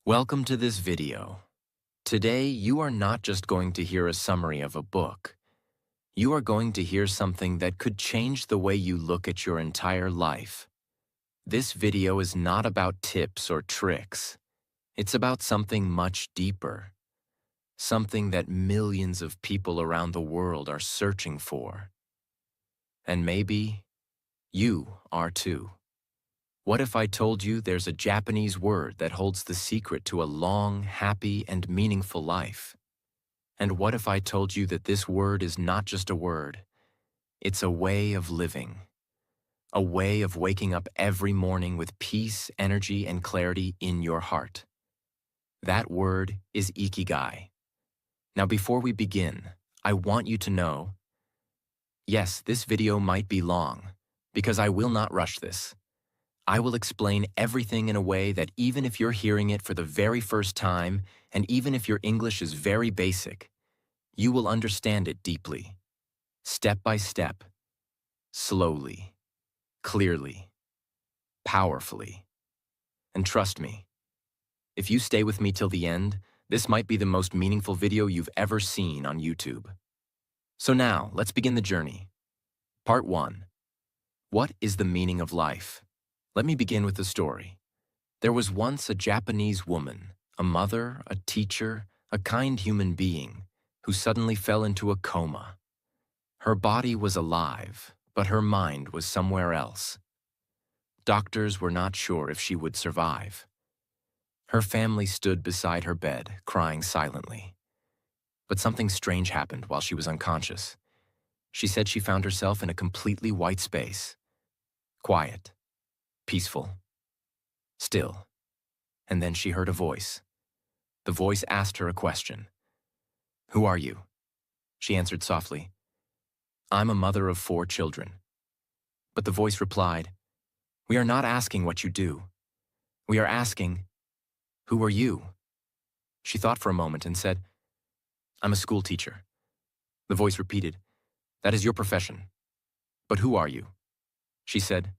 Welcome to this video. Today, you are not just going to hear a summary of a book. You are going to hear something that could change the way you look at your entire life. This video is not about tips or tricks. It's about something much deeper. Something that millions of people around the world are searching for. And maybe you are too. What if I told you there's a Japanese word that holds the secret to a long, happy, and meaningful life? And what if I told you that this word is not just a word, it's a way of living, a way of waking up every morning with peace, energy, and clarity in your heart? That word is Ikigai. Now, before we begin, I want you to know, yes, this video might be long, because I will not rush this. I will explain everything in a way that even if you're hearing it for the very first time, and even if your English is very basic, you will understand it deeply, step by step, slowly, clearly, powerfully. And trust me, if you stay with me till the end, this might be the most meaningful video you've ever seen on YouTube. So now, let's begin the journey. Part 1. What is the meaning of life? Let me begin with a story. There was once a Japanese woman, a mother, a teacher, a kind human being, who suddenly fell into a coma. Her body was alive, but her mind was somewhere else. Doctors were not sure if she would survive. Her family stood beside her bed, crying silently. But something strange happened while she was unconscious. She said she found herself in a completely white space. Quiet. Peaceful. Still. And then she heard a voice. The voice asked her a question. "Who are you?" She answered softly, "I'm a mother of 4 children." But the voice replied, "We are not asking what you do. We are asking, who are you?" She thought for a moment and said, "I'm a school teacher." The voice repeated, "That is your profession. But who are you?" She said,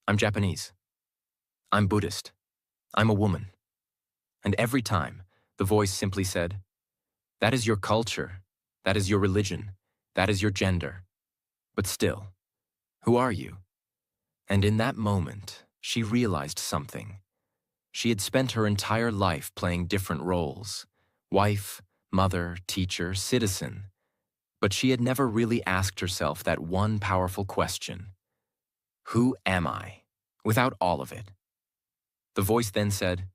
"I'm Japanese. I'm Buddhist. I'm a woman." And every time, the voice simply said, "That is your culture. That is your religion. That is your gender. But still, who are you?" And in that moment, she realized something. She had spent her entire life playing different roles: wife, mother, teacher, citizen. But she had never really asked herself that one powerful question. Who am I? Without all of it. The voice then said,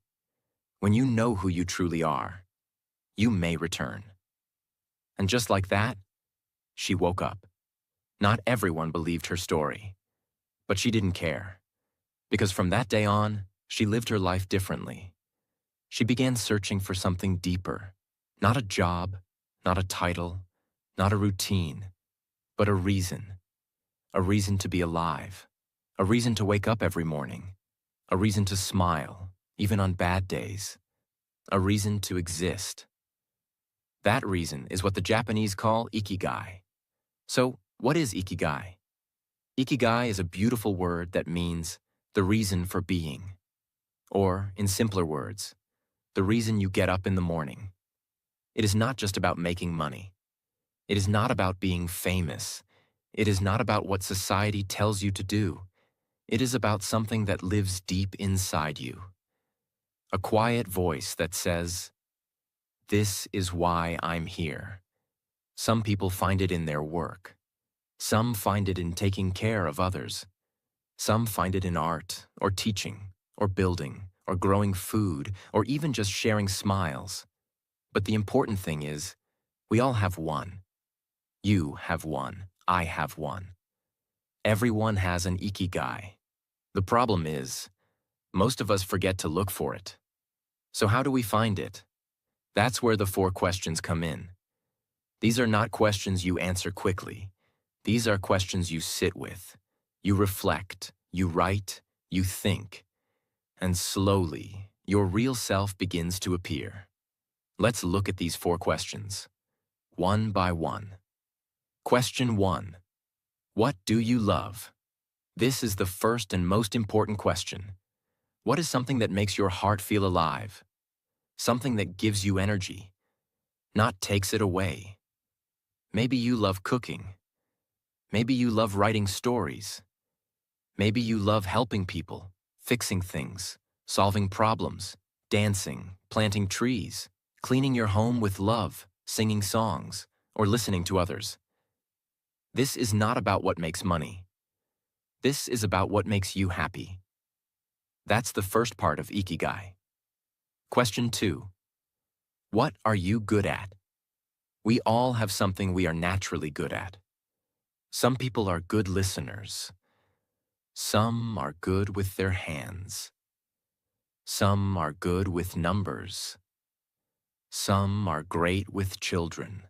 "When you know who you truly are, you may return." And just like that, she woke up. Not everyone believed her story, but she didn't care. Because from that day on, she lived her life differently. She began searching for something deeper. Not a job, not a title, not a routine, but a reason. A reason to be alive. A reason to wake up every morning. A reason to smile, even on bad days. A reason to exist. That reason is what the Japanese call Ikigai. So, what is Ikigai? Ikigai is a beautiful word that means the reason for being. Or, in simpler words, the reason you get up in the morning. It is not just about making money. It is not about being famous. It is not about what society tells you to do. It is about something that lives deep inside you. A quiet voice that says, "This is why I'm here." Some people find it in their work. Some find it in taking care of others. Some find it in art, or teaching, or building, or growing food, or even just sharing smiles. But the important thing is, we all have one. You have one. I have one. Everyone has an Ikigai. The problem is, most of us forget to look for it. So how do we find it? That's where the 4 questions come in. These are not questions you answer quickly. These are questions you sit with. You reflect, you write, you think. And slowly, your real self begins to appear. Let's look at these 4 questions, one by one. Question 1. What do you love? This is the first and most important question. What is something that makes your heart feel alive? something that gives you energy, not takes it away. Maybe you love cooking. Maybe you love writing stories. Maybe you love helping people, fixing things, solving problems, dancing, planting trees, cleaning your home with love, singing songs, or listening to others. This is not about what makes money. This is about what makes you happy. That's the first part of Ikigai. Question 2. What are you good at? We all have something we are naturally good at. Some people are good listeners. Some are good with their hands. Some are good with numbers. Some are great with children.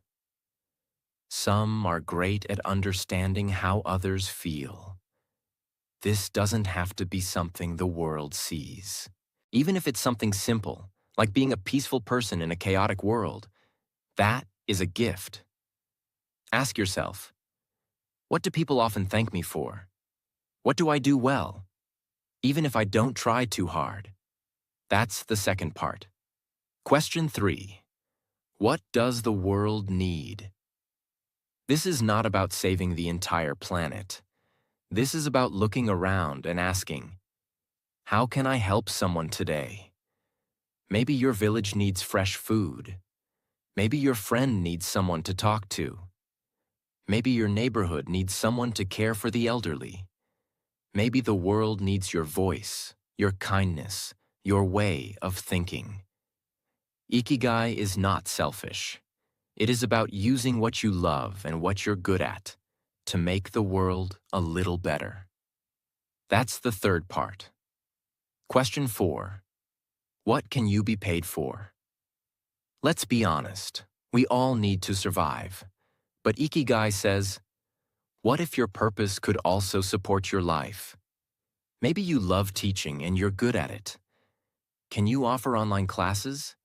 Some are great at understanding how others feel. This doesn't have to be something the world sees. Even if it's something simple, like being a peaceful person in a chaotic world, that is a gift. Ask yourself, what do people often thank me for? What do I do well? Even if I don't try too hard. That's the second part. Question 3. What does the world need? This is not about saving the entire planet. This is about looking around and asking, how can I help someone today? Maybe your village needs fresh food. Maybe your friend needs someone to talk to. Maybe your neighborhood needs someone to care for the elderly. Maybe the world needs your voice, your kindness, your way of thinking. Ikigai is not selfish. It is about using what you love and what you're good at to make the world a little better. That's the third part. Question 4. What can you be paid for? Let's be honest. We all need to survive. But Ikigai says, what if your purpose could also support your life? Maybe you love teaching and you're good at it. Can you offer online classes?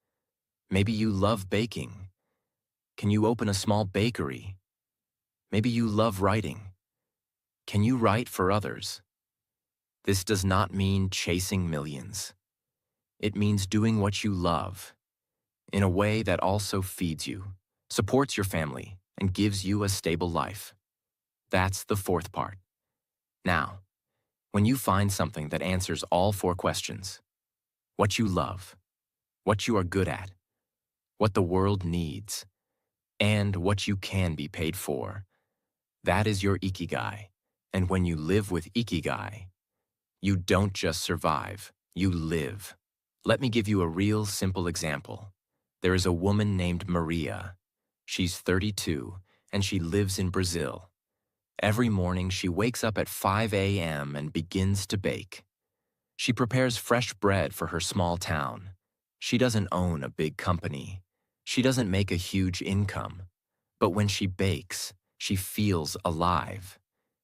Maybe you love baking. Can you open a small bakery? Maybe you love writing. Can you write for others? This does not mean chasing millions. It means doing what you love in a way that also feeds you, supports your family, and gives you a stable life. That's the fourth part. Now, when you find something that answers all 4 questions, what you love, what you are good at, what the world needs, and what you can be paid for, that is your Ikigai. And when you live with Ikigai, you don't just survive, you live. Let me give you a real simple example. There is a woman named Maria. She's 32, and she lives in Brazil. Every morning, she wakes up at 5 a.m. and begins to bake. She prepares fresh bread for her small town. She doesn't own a big company. She doesn't make a huge income. But when she bakes, she feels alive.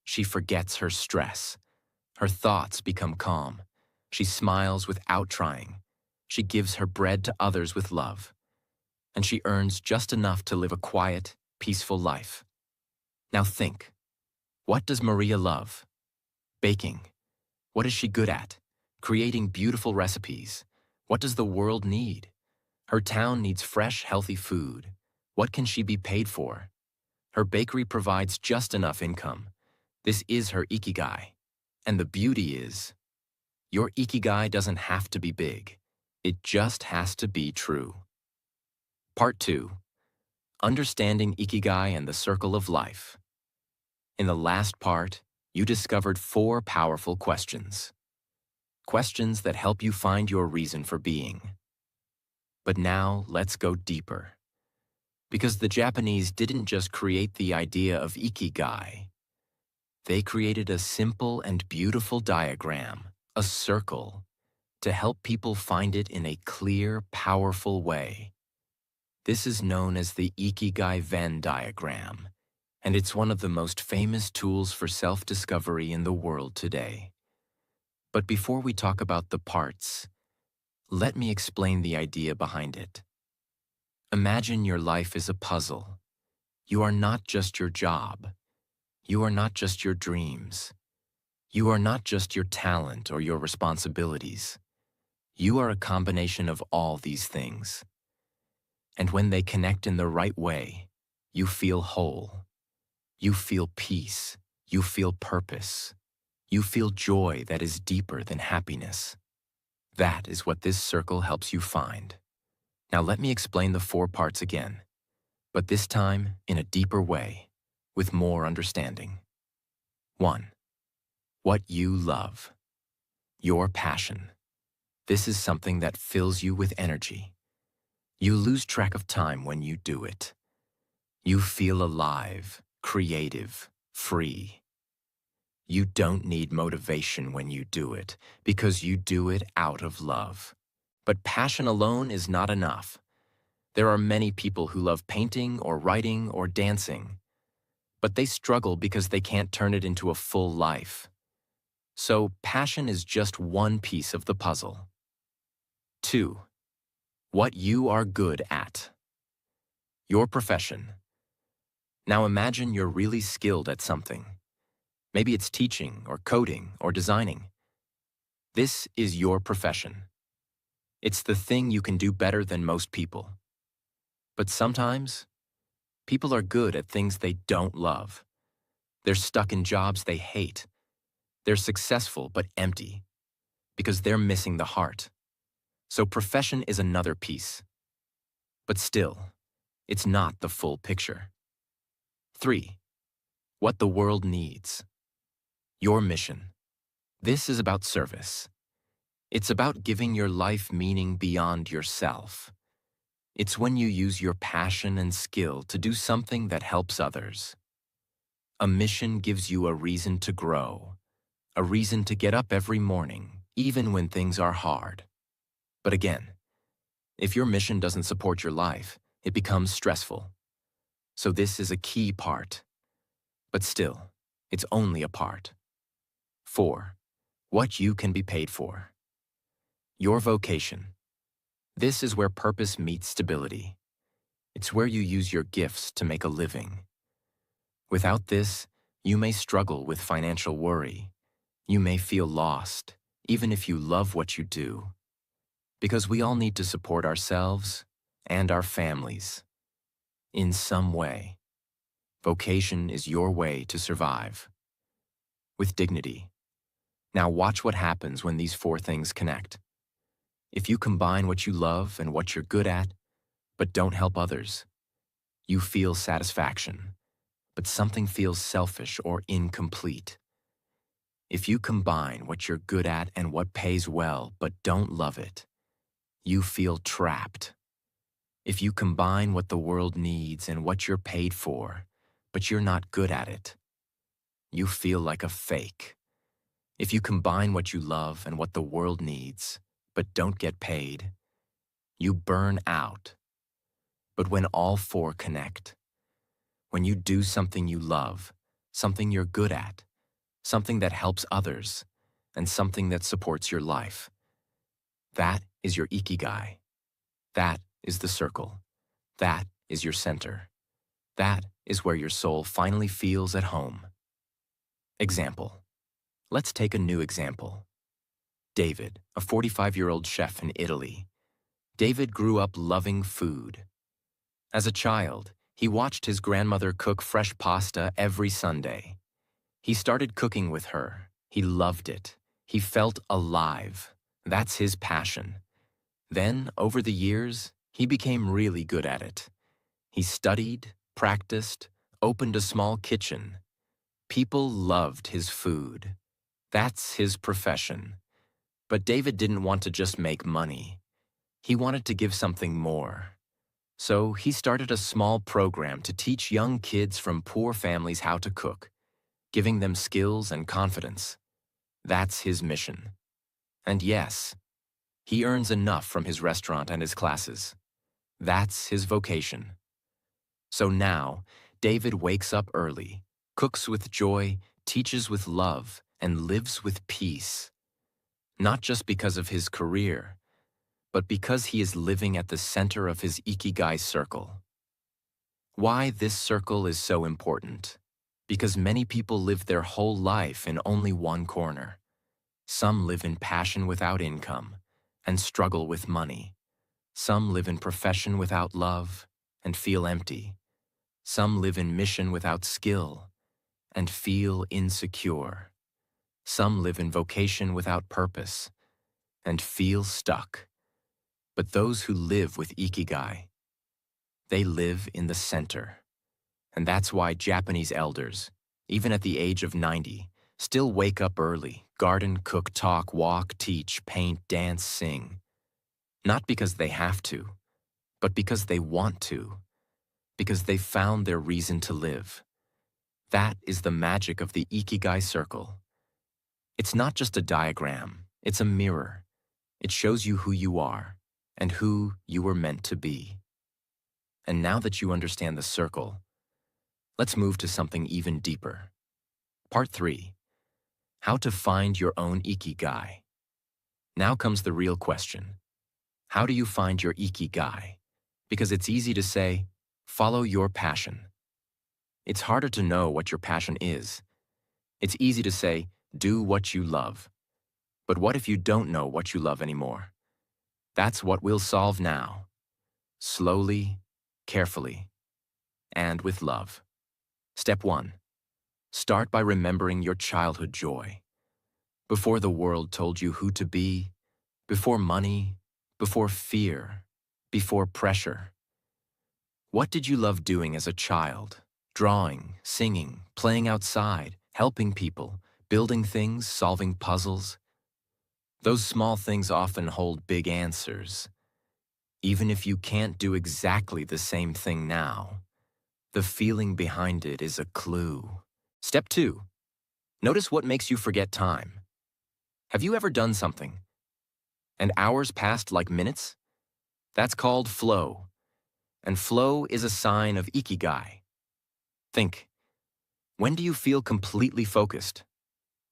She forgets her stress. Her thoughts become calm. She smiles without trying. She gives her bread to others with love. And she earns just enough to live a quiet, peaceful life. Now think, what does Maria love? Baking. What is she good at? Creating beautiful recipes. What does the world need? Her town needs fresh, healthy food. What can she be paid for? Her bakery provides just enough income. This is her Ikigai. And the beauty is, your Ikigai doesn't have to be big. It just has to be true. Part 2. Understanding Ikigai and the Circle of Life. In the last part, you discovered 4 powerful questions. Questions that help you find your reason for being. But now, let's go deeper. Because the Japanese didn't just create the idea of Ikigai. They created a simple and beautiful diagram, a circle, to help people find it in a clear, powerful way. This is known as the Ikigai Venn diagram, and it's one of the most famous tools for self-discovery in the world today. But before we talk about the parts, let me explain the idea behind it. Imagine your life is a puzzle. You are not just your job. You are not just your dreams. You are not just your talent or your responsibilities. You are a combination of all these things. And when they connect in the right way, you feel whole. You feel peace. You feel purpose. You feel joy that is deeper than happiness. That is what this circle helps you find. Now let me explain the 4 parts again, but this time in a deeper way, with more understanding. 1. What you love. Your passion. This is something that fills you with energy. You lose track of time when you do it. You feel alive, creative, free. You don't need motivation when you do it, because you do it out of love. But passion alone is not enough. There are many people who love painting or writing or dancing, but they struggle because they can't turn it into a full life. So passion is just one piece of the puzzle. 2. What you are good at. Your profession. Now imagine you're really skilled at something. Maybe it's teaching or coding or designing. This is your profession. It's the thing you can do better than most people. But sometimes, people are good at things they don't love. They're stuck in jobs they hate. They're successful but empty, because they're missing the heart. So profession is another piece. But still, it's not the full picture. 3. What the world needs. Your mission. This is about service. It's about giving your life meaning beyond yourself. It's when you use your passion and skill to do something that helps others. A mission gives you a reason to grow, a reason to get up every morning, even when things are hard. But again, if your mission doesn't support your life, it becomes stressful. So this is a key part. But still, it's only a part. 4. What you can be paid for. Your vocation. This is where purpose meets stability. It's where you use your gifts to make a living. Without this, you may struggle with financial worry. You may feel lost, even if you love what you do. Because we all need to support ourselves and our families. In some way. Vocation is your way to survive. With dignity. Now watch what happens when these 4 things connect. If you combine what you love and what you're good at, but don't help others, you feel satisfaction, but something feels selfish or incomplete. If you combine what you're good at and what pays well, but don't love it, you feel trapped. If you combine what the world needs and what you're paid for, but you're not good at it, you feel like a fake. If you combine what you love and what the world needs, but don't get paid, you burn out. But when all 4 connect, when you do something you love, something you're good at, something that helps others, and something that supports your life, that is your Ikigai. That is the circle. That is your center. That is where your soul finally feels at home. Example. Let's take a new example. David, a 45-year-old chef in Italy. David grew up loving food. As a child, he watched his grandmother cook fresh pasta every Sunday. He started cooking with her. He loved it. He felt alive. That's his passion. Then, over the years, he became really good at it. He studied, practiced, opened a small kitchen. People loved his food. That's his profession. But David didn't want to just make money. He wanted to give something more. So he started a small program to teach young kids from poor families how to cook, giving them skills and confidence. That's his mission. And yes, he earns enough from his restaurant and his classes. That's his vocation. So now, David wakes up early, cooks with joy, teaches with love, and lives with peace. Not just because of his career, but because he is living at the center of his Ikigai circle. Why this circle is so important? Because many people live their whole life in only one corner. Some live in passion without income. and struggle with money. Some live in profession without love and feel empty. Some live in mission without skill and feel insecure. Some live in vocation without purpose and feel stuck. But those who live with Ikigai, they live in the center. And that's why Japanese elders, even at the age of 90, still wake up early, garden, cook, talk, walk, teach, paint, dance, sing. Not because they have to, but because they want to, because they found their reason to live. That is the magic of the Ikigai circle. It's not just a diagram, it's a mirror. It shows you who you are and who you were meant to be. And now that you understand the circle, let's move to something even deeper. Part 3. How to find your own Ikigai. Now comes the real question. How do you find your Ikigai? Because it's easy to say, follow your passion. It's harder to know what your passion is. It's easy to say, do what you love. But what if you don't know what you love anymore? That's what we'll solve now. Slowly, carefully, and with love. Step 1. Start by remembering your childhood joy. Before the world told you who to be, before money, before fear, before pressure. What did you love doing as a child? Drawing, singing, playing outside, helping people, building things, solving puzzles. Those small things often hold big answers. Even if you can't do exactly the same thing now, the feeling behind it is a clue. Step 2. Notice what makes you forget time. Have you ever done something and hours passed like minutes? That's called flow. And flow is a sign of Ikigai. Think, when do you feel completely focused?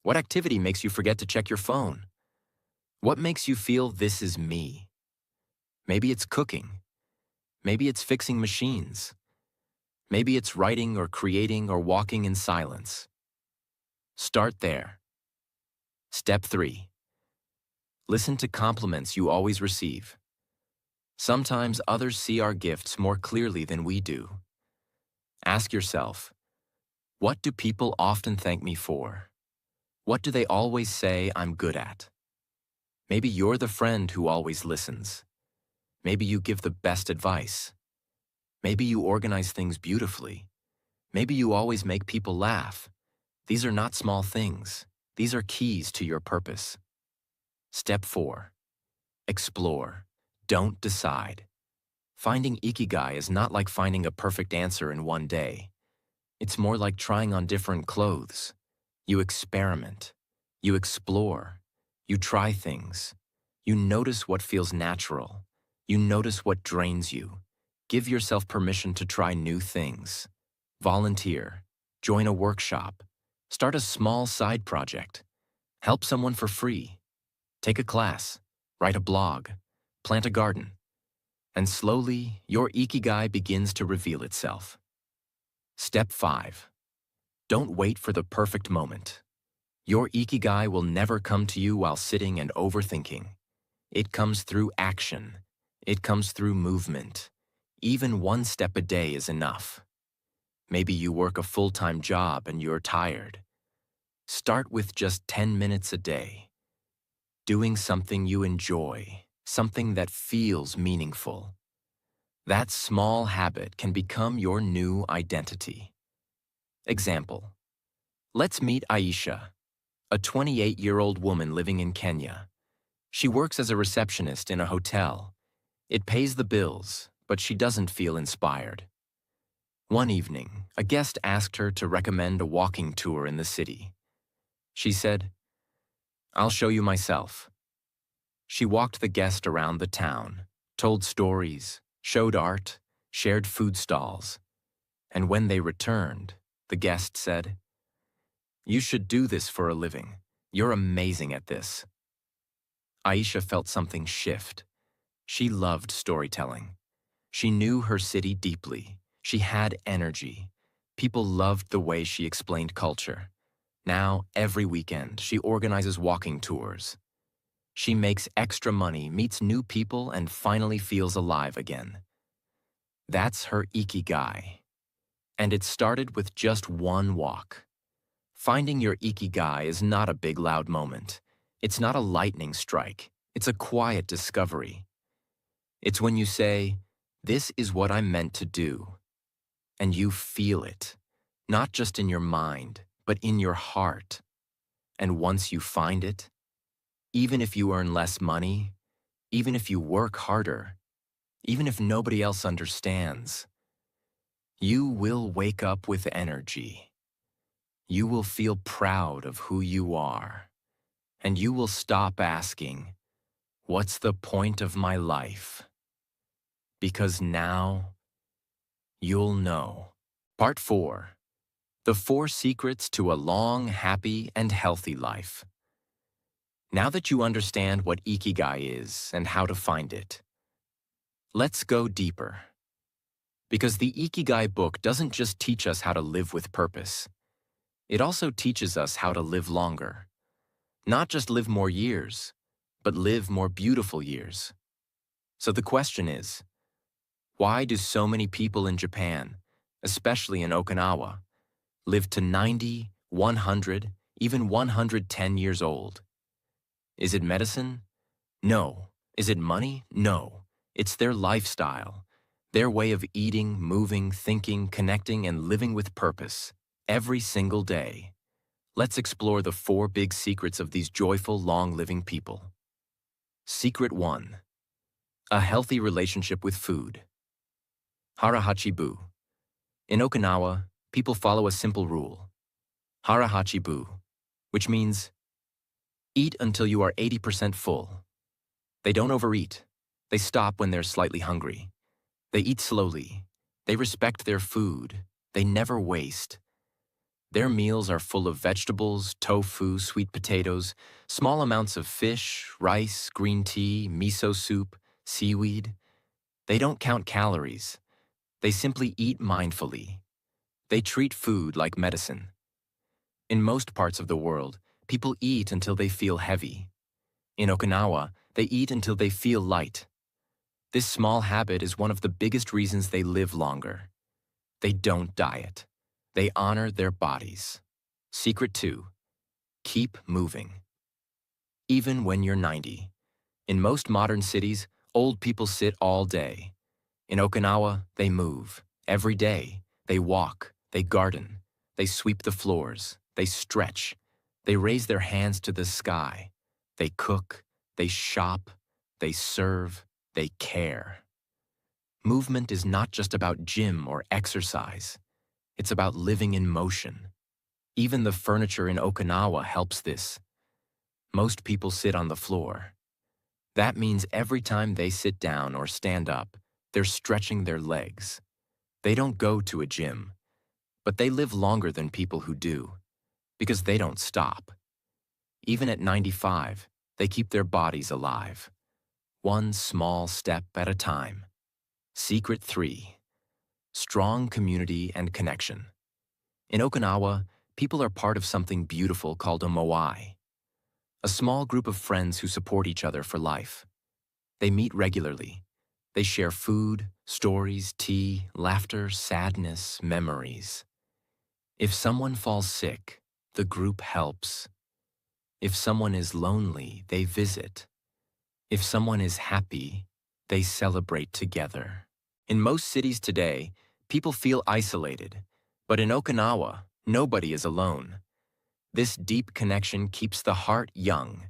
What activity makes you forget to check your phone? What makes you feel this is me? Maybe it's cooking. Maybe it's fixing machines. Maybe it's writing or creating or walking in silence. Start there. Step 3. Listen to compliments you always receive. Sometimes others see our gifts more clearly than we do. Ask yourself, what do people often thank me for? What do they always say I'm good at? Maybe you're the friend who always listens. Maybe you give the best advice. Maybe you organize things beautifully. Maybe you always make people laugh. These are not small things. These are keys to your purpose. Step 4. Explore. Don't decide. Finding Ikigai is not like finding a perfect answer in one day. It's more like trying on different clothes. You experiment. You explore. You try things. You notice what feels natural. You notice what drains you. Give yourself permission to try new things. Volunteer. Join a workshop. Start a small side project. Help someone for free. Take a class. Write a blog. Plant a garden. And slowly, your Ikigai begins to reveal itself. Step 5. Don't wait for the perfect moment. Your Ikigai will never come to you while sitting and overthinking. It comes through action. It comes through movement. Even one step a day is enough. Maybe you work a full-time job and you're tired. Start with just 10 minutes a day. Doing something you enjoy, something that feels meaningful. That small habit can become your new identity. Example. Let's meet Aisha, a 28-year-old woman living in Kenya. She works as a receptionist in a hotel. It pays the bills, but she doesn't feel inspired. One evening, a guest asked her to recommend a walking tour in the city. She said, "I'll show you myself." She walked the guest around the town, told stories, showed art, shared food stalls. And when they returned, the guest said, "You should do this for a living. You're amazing at this." Aisha felt something shift. She loved storytelling. She knew her city deeply. She had energy. People loved the way she explained culture. Now, every weekend, she organizes walking tours. She makes extra money, meets new people, and finally feels alive again. That's her Ikigai. And it started with just one walk. Finding your Ikigai is not a big loud moment. It's not a lightning strike. It's a quiet discovery. It's when you say, "This is what I'm meant to do." And you feel it, not just in your mind, but in your heart. And once you find it, even if you earn less money, even if you work harder, even if nobody else understands, you will wake up with energy. You will feel proud of who you are. And you will stop asking, "What's the point of my life?" Because now you'll know. Part 4. The 4 Secrets to a Long, Happy, and Healthy Life. Now that you understand what Ikigai is and how to find it, let's go deeper. Because the Ikigai book doesn't just teach us how to live with purpose. It also teaches us how to live longer. Not just live more years, but live more beautiful years. So the question is, why do so many people in Japan, especially in Okinawa, live to 90, 100, even 110 years old? Is it medicine? No. Is it money? No. It's their lifestyle, their way of eating, moving, thinking, connecting, and living with purpose every single day. Let's explore the 4 big secrets of these joyful, long-living people. Secret 1. A healthy relationship with food. Harahachibu. In Okinawa, people follow a simple rule. Harahachibu, which means eat until you are 80% full. They don't overeat. They stop when they're slightly hungry. They eat slowly. They respect their food. They never waste. Their meals are full of vegetables, tofu, sweet potatoes, small amounts of fish, rice, green tea, miso soup, seaweed. They don't count calories. They simply eat mindfully. They treat food like medicine. In most parts of the world, people eat until they feel heavy. In Okinawa, they eat until they feel light. This small habit is one of the biggest reasons they live longer. They don't diet. They honor their bodies. Secret 2. Keep moving. Even when you're 90. In most modern cities, old people sit all day. In Okinawa, they move. Every day, they walk, they garden, they sweep the floors, they stretch, they raise their hands to the sky, they cook, they shop, they serve, they care. Movement is not just about gym or exercise. It's about living in motion. Even the furniture in Okinawa helps this. Most people sit on the floor. That means every time they sit down or stand up, they're stretching their legs. They don't go to a gym, but they live longer than people who do, because they don't stop. Even at 95, they keep their bodies alive, one small step at a time. Secret 3. Strong community and connection. In Okinawa, people are part of something beautiful called a moai, a small group of friends who support each other for life. They meet regularly. They share food, stories, tea, laughter, sadness, memories. If someone falls sick, the group helps. If someone is lonely, they visit. If someone is happy, they celebrate together. In most cities today, people feel isolated, but in Okinawa, nobody is alone. This deep connection keeps the heart young.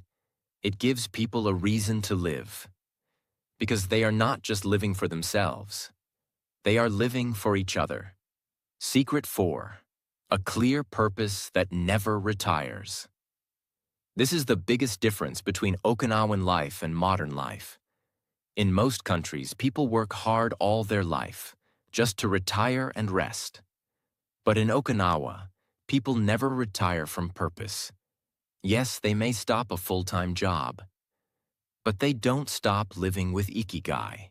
It gives people a reason to live. Because they are not just living for themselves. They are living for each other. Secret 4. A clear purpose that never retires. This is the biggest difference between Okinawan life and modern life. In most countries, people work hard all their life, just to retire and rest. But in Okinawa, people never retire from purpose. Yes, they may stop a full-time job, but they don't stop living with Ikigai.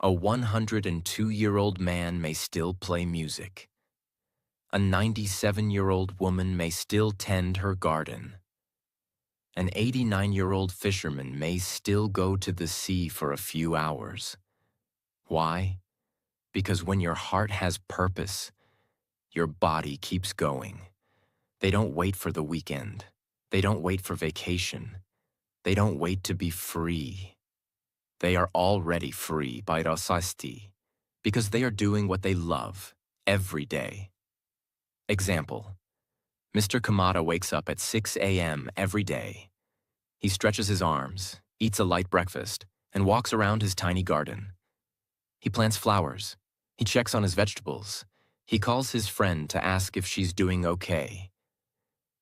A 102-year-old man may still play music. A 97-year-old woman may still tend her garden. An 89-year-old fisherman may still go to the sea for a few hours. Why? Because when your heart has purpose, your body keeps going. They don't wait for the weekend. They don't wait for vacation. They don't wait to be free. They are already free by rasasti, because they are doing what they love every day. Example: Mr. Kamada wakes up at 6 a.m. every day. He stretches his arms, eats a light breakfast, and walks around his tiny garden. He plants flowers. He checks on his vegetables. He calls his friend to ask if she's doing okay.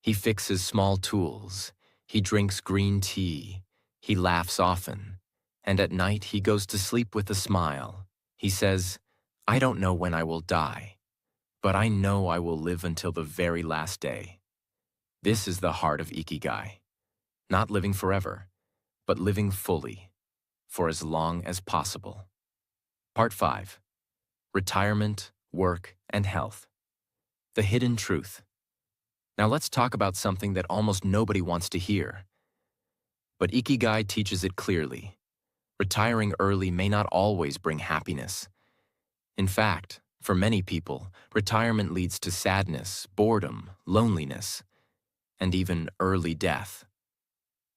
He fixes small tools. He drinks green tea. He laughs often. And at night he goes to sleep with a smile. He says, "I don't know when I will die, but I know I will live until the very last day." This is the heart of Ikigai. Not living forever, but living fully, for as long as possible. Part 5. Retirement, Work, and Health. The hidden truth. Now let's talk about something that almost nobody wants to hear. But Ikigai teaches it clearly. Retiring early may not always bring happiness. In fact, for many people, retirement leads to sadness, boredom, loneliness, and even early death.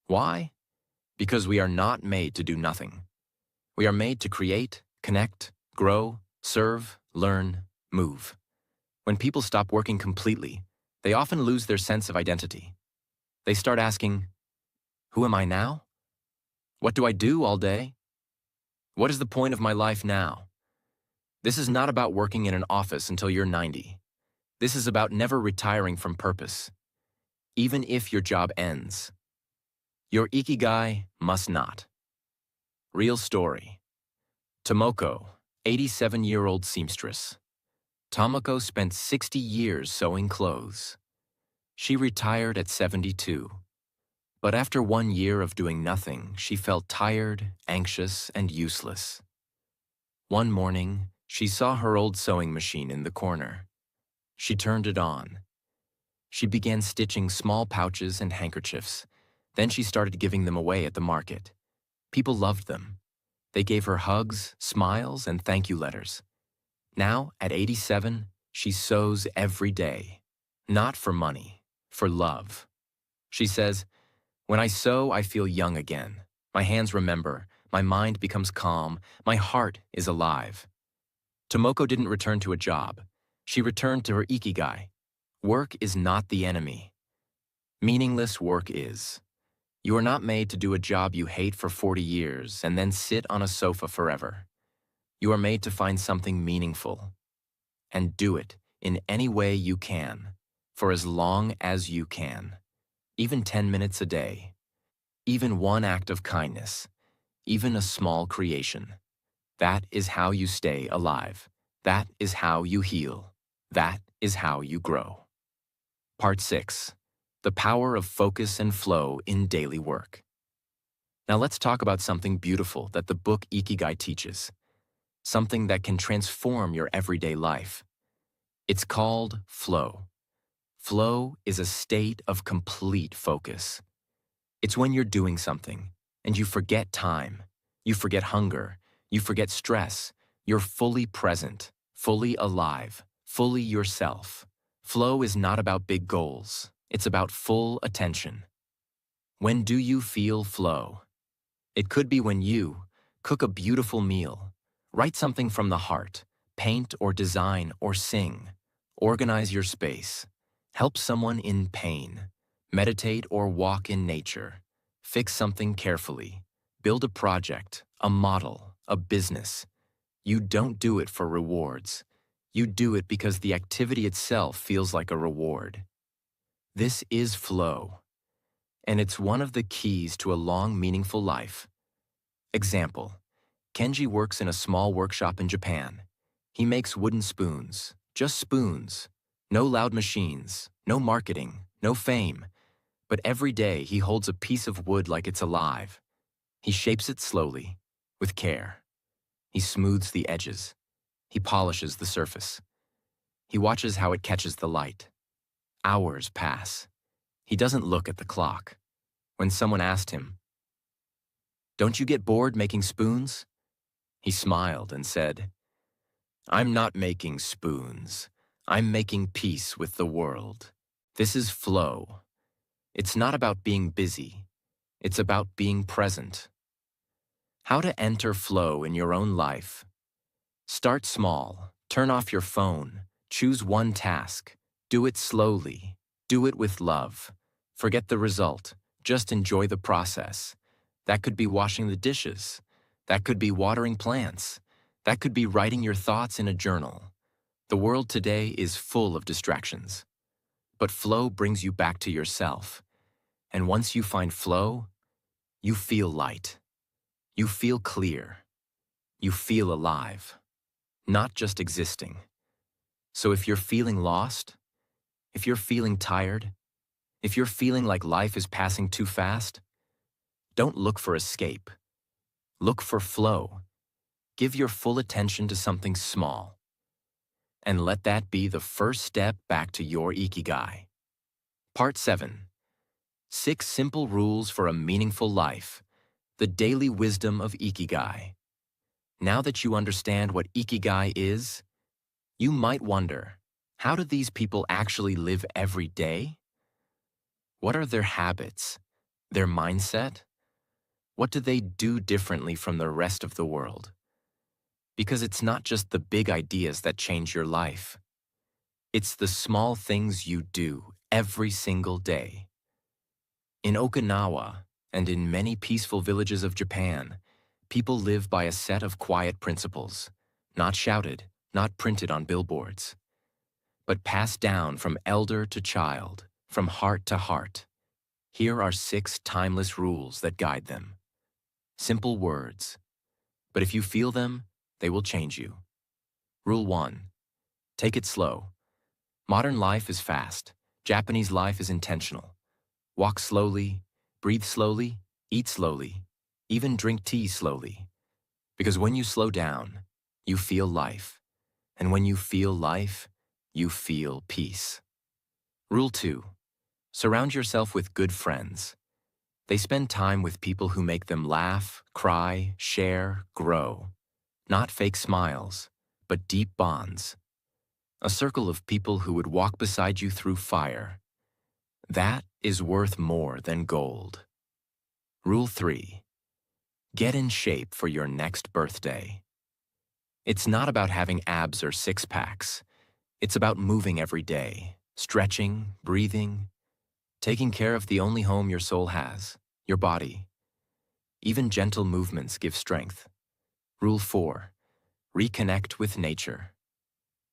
Why? Because we are not made to do nothing. We are made to create, connect, grow, serve, learn, move. When people stop working completely, they often lose their sense of identity. They start asking, who am I now? What do I do all day? What is the point of my life now? This is not about working in an office until you're 90. This is about never retiring from purpose. Even if your job ends, your Ikigai must not. Real story. Tomoko, 87-year-old seamstress. Tomoko spent 60 years sewing clothes. She retired at 72. But after 1 year of doing nothing, she felt tired, anxious, and useless. One morning, she saw her old sewing machine in the corner. She turned it on. She began stitching small pouches and handkerchiefs. Then she started giving them away at the market. People loved them. They gave her hugs, smiles, and thank you letters. Now, at 87, she sews every day. Not for money, for love. She says, "When I sew, I feel young again. My hands remember, my mind becomes calm, my heart is alive." Tomoko didn't return to a job. She returned to her Ikigai. Work is not the enemy. Meaningless work is. You are not made to do a job you hate for 40 years and then sit on a sofa forever. You are made to find something meaningful. And do it in any way you can, for as long as you can. Even 10 minutes a day. Even one act of kindness. Even a small creation. That is how you stay alive. That is how you heal. That is how you grow. Part 6. The power of focus and flow in daily work. Now let's talk about something beautiful that the book Ikigai teaches. Something that can transform your everyday life. It's called flow. Flow is a state of complete focus. It's when you're doing something and you forget time, you forget hunger, you forget stress, you're fully present, fully alive, fully yourself. Flow is not about big goals. It's about full attention. When do you feel flow? It could be when you cook a beautiful meal, write something from the heart, paint or design or sing, organize your space, help someone in pain, meditate or walk in nature, fix something carefully, build a project, a model, a business. You don't do it for rewards. You do it because the activity itself feels like a reward. This is flow, and it's one of the keys to a long, meaningful life. Example: Kenji works in a small workshop in Japan. He makes wooden spoons, just spoons. No loud machines, no marketing, no fame. But every day he holds a piece of wood like it's alive. He shapes it slowly, with care. He smooths the edges. He polishes the surface. He watches how it catches the light. Hours pass. He doesn't look at the clock. When someone asked him, "Don't you get bored making spoons?" He smiled and said, "I'm not making spoons. I'm making peace with the world. This is flow. It's not about being busy. It's about being present." How to enter flow in your own life. Start small. Turn off your phone. Choose one task. Do it slowly. Do it with love. Forget the result. Just enjoy the process. That could be washing the dishes. That could be watering plants. That could be writing your thoughts in a journal. The world today is full of distractions. But flow brings you back to yourself. And once you find flow, you feel light. You feel clear. You feel alive. Not just existing. So if you're feeling lost, if you're feeling tired, if you're feeling like life is passing too fast, don't look for escape. Look for flow. Give your full attention to something small. And let that be the first step back to your Ikigai. Part 7. 6 Simple Rules for a Meaningful Life. The Daily Wisdom of Ikigai. Now that you understand what Ikigai is, you might wonder, how do these people actually live every day? What are their habits? Their mindset? What do they do differently from the rest of the world? Because it's not just the big ideas that change your life. It's the small things you do every single day. In Okinawa and in many peaceful villages of Japan, people live by a set of quiet principles, not shouted, not printed on billboards, but passed down from elder to child, from heart to heart. Here are 6 timeless rules that guide them. Simple words, but if you feel them, they will change you. Rule 1. Take it slow. Modern life is fast. Japanese life is intentional. Walk slowly, breathe slowly, eat slowly, even drink tea slowly. Because when you slow down, you feel life. And when you feel life, you feel peace. Rule 2. Surround yourself with good friends. They spend time with people who make them laugh, cry, share, grow. Not fake smiles, but deep bonds. A circle of people who would walk beside you through fire. That is worth more than gold. Rule 3. Get in shape for your next birthday. It's not about having abs or six-packs. It's about moving every day, stretching, breathing, taking care of the only home your soul has, your body. Even gentle movements give strength. Rule 4. Reconnect with nature.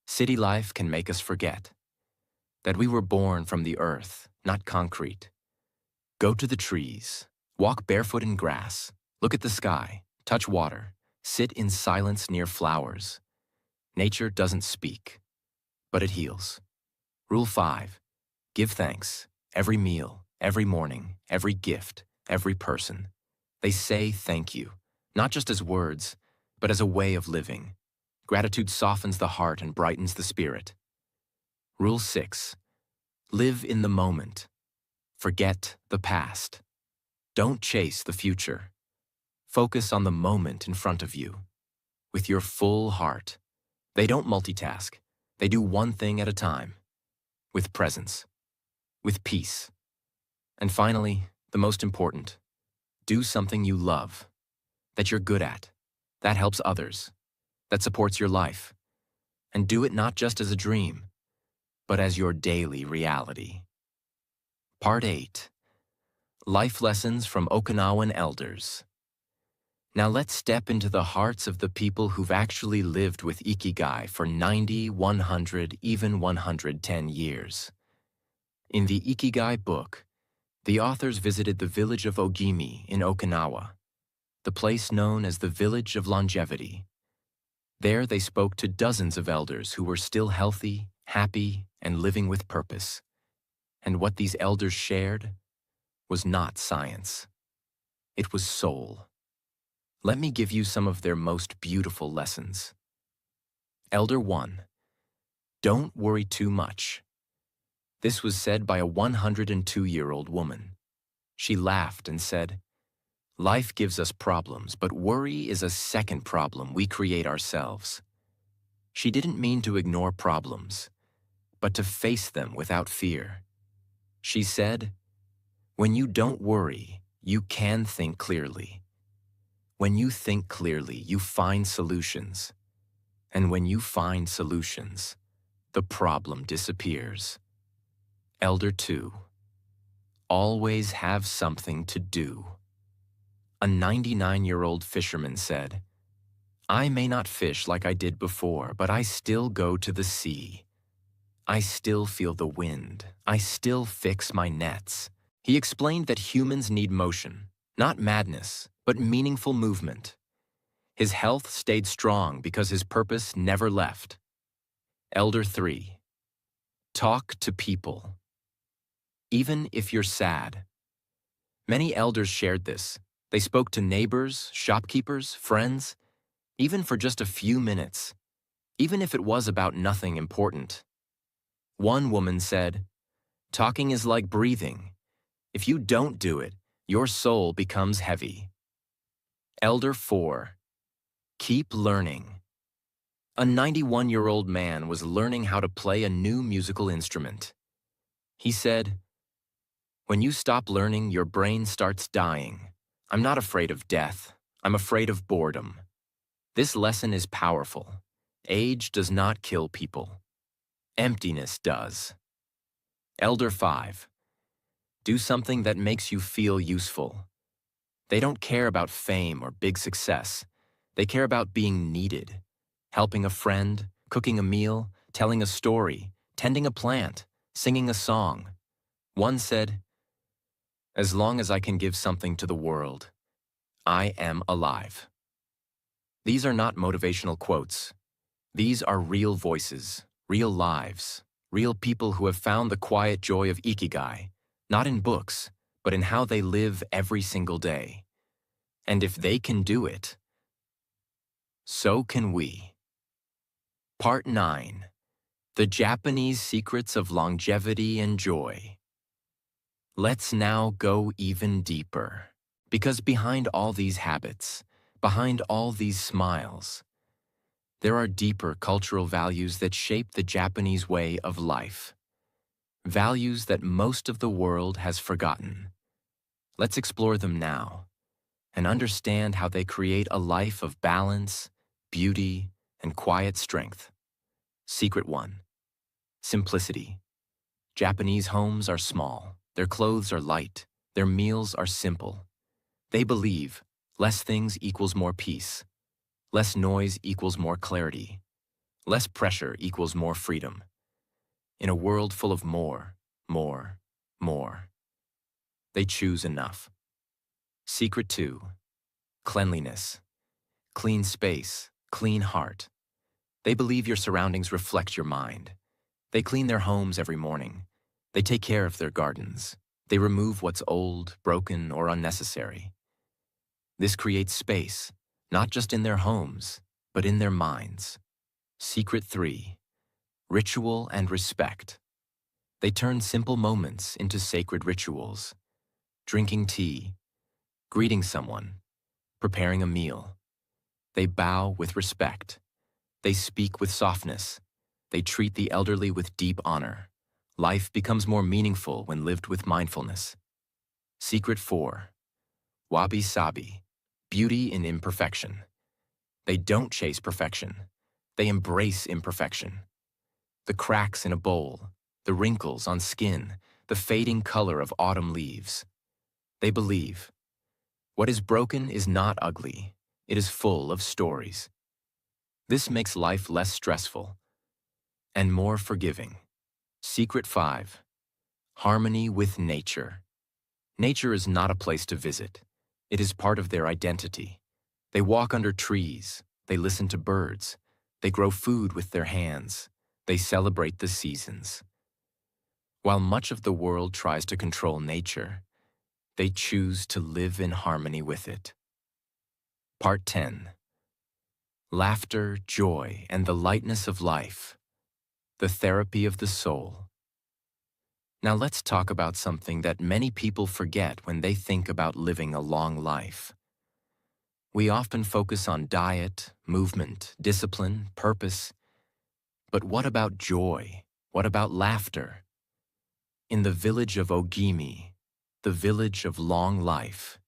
City life can make us forget that we were born from the earth, not concrete. Go to the trees, walk barefoot in grass, look at the sky, touch water, sit in silence near flowers. Nature doesn't speak, but it heals. Rule 5. Give thanks. Every meal, every morning, every gift, every person. They say thank you, not just as words, but as a way of living. Gratitude softens the heart and brightens the spirit. Rule 6. Live in the moment. Forget the past. Don't chase the future. Focus on the moment in front of you. With your full heart. They don't multitask. They do one thing at a time. With presence. With peace. And finally, the most important, do something you love, that you're good at, that helps others, that supports your life. And do it not just as a dream, but as your daily reality. Part 8. Life Lessons from Okinawan Elders. Now let's step into the hearts of the people who've actually lived with Ikigai for 90, 100, even 110 years. In the Ikigai book, the authors visited the village of Ogimi in Okinawa, the place known as the Village of Longevity. There they spoke to dozens of elders who were still healthy, happy, and living with purpose. And what these elders shared was not science. It was soul. Let me give you some of their most beautiful lessons. Elder 1. Don't worry too much. This was said by a 102-year-old woman. She laughed and said, "Life gives us problems, but worry is a second problem we create ourselves." She didn't mean to ignore problems, but to face them without fear. She said, "When you don't worry, you can think clearly. When you think clearly, you find solutions. And when you find solutions, the problem disappears." Elder 2. Always have something to do. A 99-year-old fisherman said, "I may not fish like I did before, but I still go to the sea. I still feel the wind. I still fix my nets." He explained that humans need motion, not madness, but meaningful movement. His health stayed strong because his purpose never left. Elder 3. Talk to people. Even if you're sad. Many elders shared this. They spoke to neighbors, shopkeepers, friends, even for just a few minutes, even if it was about nothing important. One woman said, "Talking is like breathing. If you don't do it, your soul becomes heavy." Elder 4. Keep learning. A 91-year-old man was learning how to play a new musical instrument. He said, "When you stop learning, your brain starts dying. I'm not afraid of death. I'm afraid of boredom." This lesson is powerful. Age does not kill people. Emptiness does. Elder 5. Do something that makes you feel useful. They don't care about fame or big success. They care about being needed. Helping a friend, cooking a meal, telling a story, tending a plant, singing a song. One said, "As long as I can give something to the world, I am alive." These are not motivational quotes. These are real voices, real lives, real people who have found the quiet joy of Ikigai, not in books, but in how they live every single day. And if they can do it, so can we. Part 9. The Japanese Secrets of Longevity and Joy. Let's now go even deeper, because behind all these habits, behind all these smiles, there are deeper cultural values that shape the Japanese way of life. Values that most of the world has forgotten. Let's explore them now and understand how they create a life of balance, beauty, and quiet strength. Secret 1. Simplicity. Japanese homes are small, their clothes are light, their meals are simple. They believe less things equals more peace, less noise equals more clarity, less pressure equals more freedom. In a world full of more, they choose enough. Secret 2. Cleanliness. Clean space, clean heart. They believe your surroundings reflect your mind. They clean their homes every morning. They take care of their gardens. They remove what's old, broken, or unnecessary. This creates space, not just in their homes, but in their minds. Secret 3. Ritual and respect. They turn simple moments into sacred rituals. Drinking tea, greeting someone, preparing a meal. They bow with respect. They speak with softness. They treat the elderly with deep honor. Life becomes more meaningful when lived with mindfulness. Secret 4. Wabi-sabi. Beauty in imperfection. They don't chase perfection. They embrace imperfection. The cracks in a bowl, the wrinkles on skin, the fading color of autumn leaves. They believe what is broken is not ugly. It is full of stories. This makes life less stressful and more forgiving. Secret 5. Harmony with nature. Nature is not a place to visit. It is part of their identity. They walk under trees. They listen to birds. They grow food with their hands. They celebrate the seasons. While much of the world tries to control nature, they choose to live in harmony with it. Part 10. Laughter, joy, and the lightness of life. The therapy of the soul. Now let's talk about something that many people forget when they think about living a long life. We often focus on diet, movement, discipline, purpose. But what about joy? What about laughter? In the village of Ogimi, the village of long life,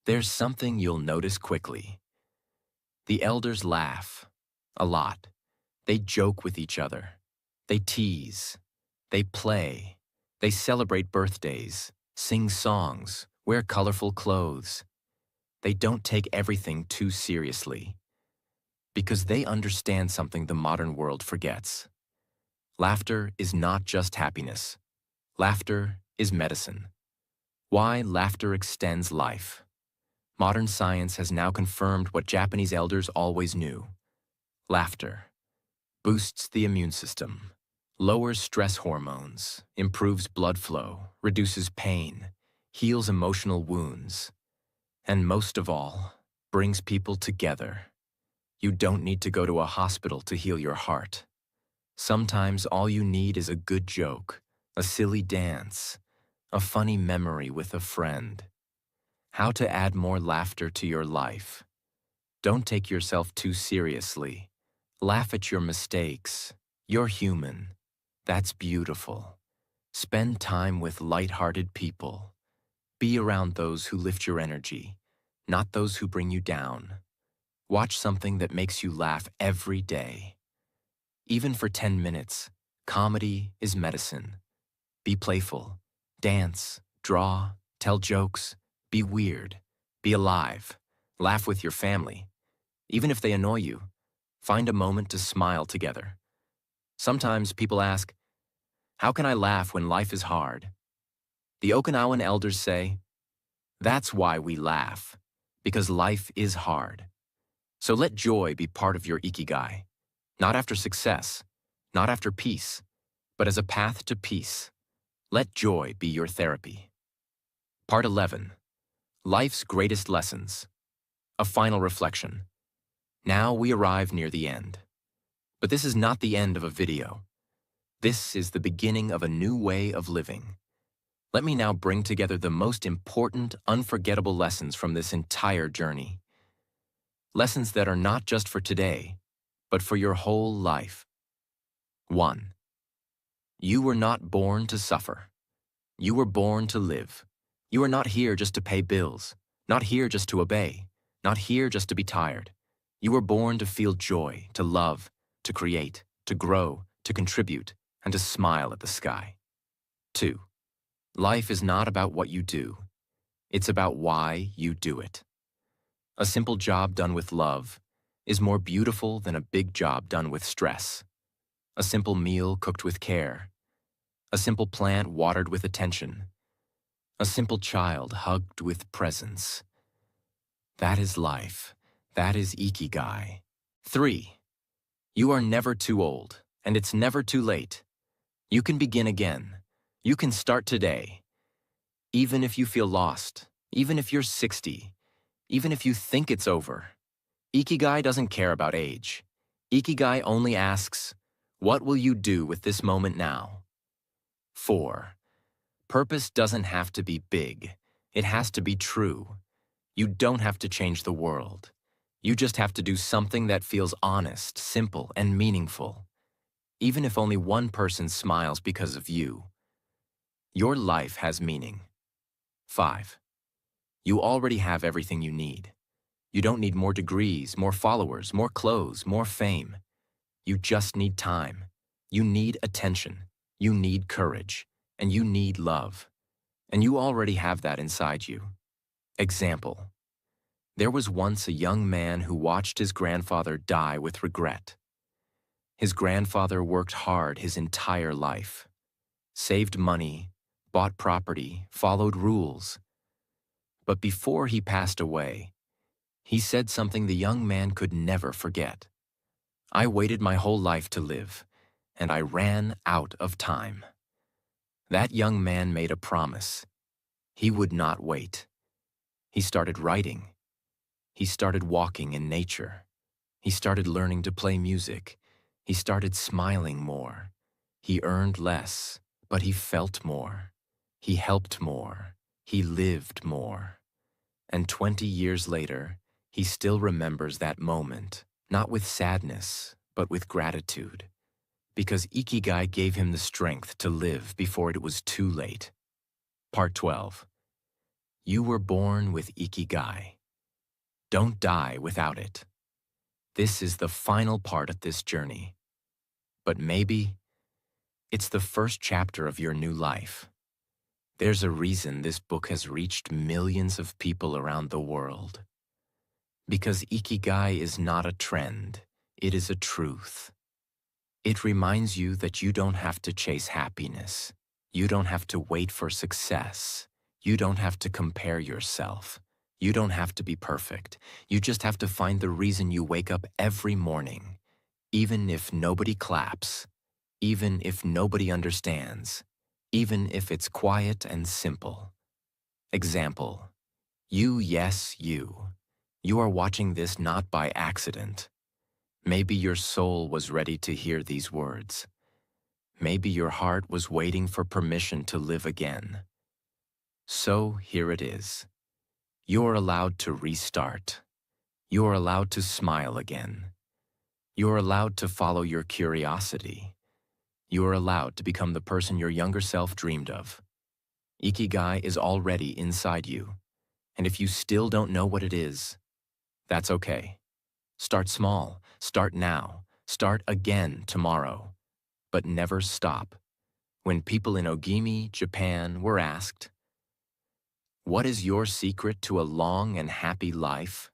there's something you'll notice quickly. The elders laugh a lot. They joke with each other. They tease. They play. They celebrate birthdays, sing songs, wear colorful clothes. They don't take everything too seriously because they understand something the modern world forgets. Laughter is not just happiness. Laughter is medicine. Why laughter extends life. Modern science has now confirmed what Japanese elders always knew. Laughter boosts the immune system, lowers stress hormones, improves blood flow, reduces pain, heals emotional wounds, and most of all, brings people together. You don't need to go to a hospital to heal your heart. Sometimes all you need is a good joke, a silly dance, a funny memory with a friend. How to add more laughter to your life. Don't take yourself too seriously. Laugh at your mistakes. You're human. That's beautiful. Spend time with light-hearted people. Be around those who lift your energy, not those who bring you down. Watch something that makes you laugh every day. Even for 10 minutes, comedy is medicine. Be playful. Dance, draw, tell jokes. Be weird. Be alive. Laugh with your family. Even if they annoy you, find a moment to smile together. Sometimes people ask, how can I laugh when life is hard? The Okinawan elders say, that's why we laugh, because life is hard. So let joy be part of your Ikigai, not after success, not after peace, but as a path to peace. Let joy be your therapy. Part 11. Life's Greatest Lessons. A final reflection. Now we arrive near the end. But this is not the end of a video. This is the beginning of a new way of living. Let me now bring together the most important, unforgettable lessons from this entire journey. Lessons that are not just for today, but for your whole life. 1. You were not born to suffer. You were born to live. You are not here just to pay bills, not here just to obey, not here just to be tired. You were born to feel joy, to love, to create, to grow, to contribute, and to smile at the sky. 2. Life is not about what you do. It's about why you do it. A simple job done with love is more beautiful than a big job done with stress. A simple meal cooked with care. A simple plant watered with attention. A simple child hugged with presence. That is life. That is Ikigai. 3. You are never too old, and it's never too late. You can begin again. You can start today. Even if you feel lost, even if you're 60, even if you think it's over. Ikigai doesn't care about age. Ikigai only asks, what will you do with this moment now? 4. Purpose doesn't have to be big. It has to be true. You don't have to change the world. You just have to do something that feels honest, simple, and meaningful. Even if only one person smiles because of you. Your life has meaning. 5. You already have everything you need. You don't need more degrees, more followers, more clothes, more fame. You just need time. You need attention. You need courage. And you need love. And you already have that inside you. Example. There was once a young man who watched his grandfather die with regret. His grandfather worked hard his entire life. Saved money, bought property, followed rules. But before he passed away, he said something the young man could never forget. I waited my whole life to live, and I ran out of time. That young man made a promise. He would not wait. He started writing. He started walking in nature. He started learning to play music. He started smiling more. He earned less, But he felt more. He helped more. He lived more. And 20 years later, he still remembers that moment, not with sadness, but with gratitude. Because Ikigai gave him the strength to live before it was too late. Part 12. You were born with Ikigai. Don't die without it. This is the final part of this journey. But maybe it's the first chapter of your new life. There's a reason this book has reached millions of people around the world. Because Ikigai is not a trend, it is a truth. It reminds you that you don't have to chase happiness. You don't have to wait for success. You don't have to compare yourself. You don't have to be perfect. You just have to find the reason you wake up every morning, even if nobody claps, even if nobody understands, even if it's quiet and simple. Example, yes, you. You are watching this not by accident. Maybe your soul was ready to hear these words. Maybe your heart was waiting for permission to live again. So here it is. You're allowed to restart. You're allowed to smile again. You're allowed to follow your curiosity. You're allowed to become the person your younger self dreamed of. Ikigai is already inside you. And if you still don't know what it is, that's okay. Start small. Start now. Start again tomorrow. But never stop. When people in Ogimi, Japan, were asked, "What is your secret to a long and happy life?"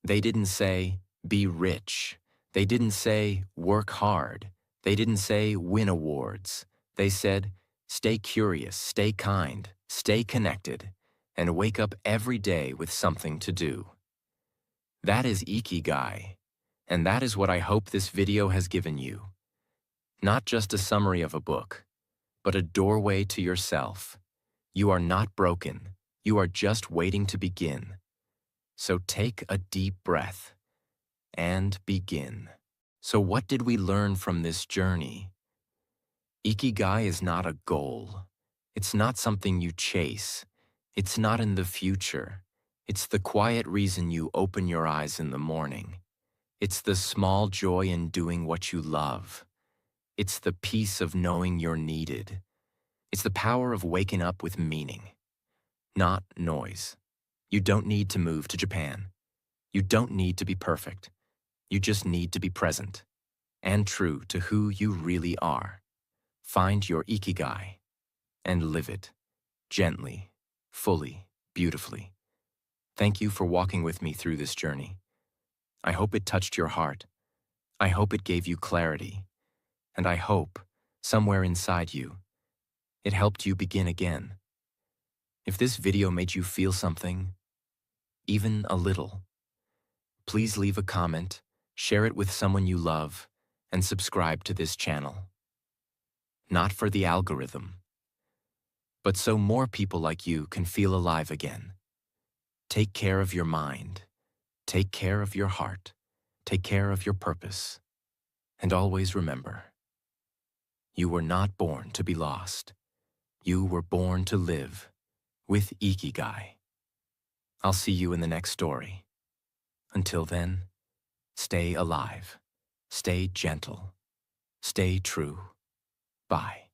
They didn't say, "Be rich." They didn't say, "Work hard." They didn't say, "Win awards." They said, "Stay curious, stay kind, stay connected, and wake up every day with something to do." That is Ikigai, and that is what I hope this video has given you. Not just a summary of a book, but a doorway to yourself. You are not broken. You are just waiting to begin. So take a deep breath and begin. So what did we learn from this journey? Ikigai is not a goal. It's not something you chase. It's not in the future. It's the quiet reason you open your eyes in the morning. It's the small joy in doing what you love. It's the peace of knowing you're needed. It's the power of waking up with meaning, not noise. You don't need to move to Japan. You don't need to be perfect. You just need to be present and true to who you really are. Find your Ikigai and live it gently, fully, beautifully. Thank you for walking with me through this journey. I hope it touched your heart. I hope it gave you clarity. And I hope, somewhere inside you, it helped you begin again. If this video made you feel something, even a little, please leave a comment, share it with someone you love, and subscribe to this channel. Not for the algorithm, but so more people like you can feel alive again. Take care of your mind. Take care of your heart. Take care of your purpose. And always remember, you were not born to be lost. You were born to live with Ikigai. I'll see you in the next story. Until then, stay alive, stay gentle, stay true. Bye.